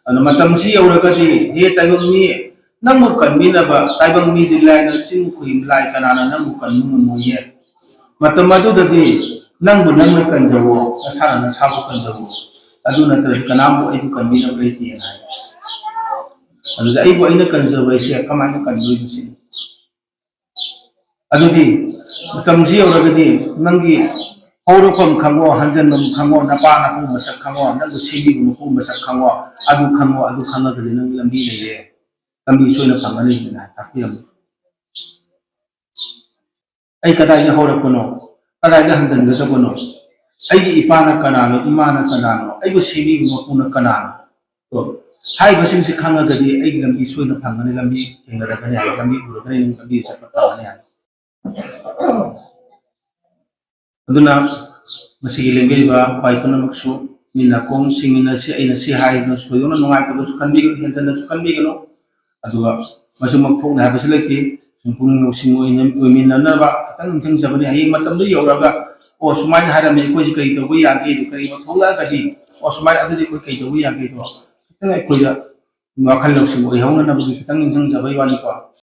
Matamsi Auragati, he Taiwan me, Namukan Minaba, Taiwan me the line of Sinquim like an Anamukan Muye. Matamadu the day, Nangu Namakan Javo, a son and Sabukan Javo. Aduna Kanamu, Educan Mina Brady and I. And the Abo in the conservation, come and can do it. Adudi, Matamsi Auragati, Nangi. Horo from Kango, Hansen Kango, Napana, Masak Kango, Nabu Simi, Masak Kango, Adu Kango, Adu Kanga, the Lambi, Lambi Suna Pamani, Tafiam. I Kadai Horopono, Kadai Hansen, the Tabono. I Ipana Kanano, Imana Kanano, I was Simi, Mokuna Kanano. So, High Basin Kanga, the egg and Isu the Pamani Lambi, and the Lambi, Lambi, Lambi, Aduna masih lembeba paipana maksu mina kong singina si aina si hai no soyona nungai tabu sukan bi hentana sukan bi no aduga masu makpok na habis lagi sumpung no singo ina mina na ba tang tang sabani ai matam du yoraga o sumai hara me ko ji kai to bu ya ke du kai ma thola ka di o sumai adu ko kai to bu ya ke to tang ai ko ya ma khal lo singo ai hawna na bu tang tang sabai wani ko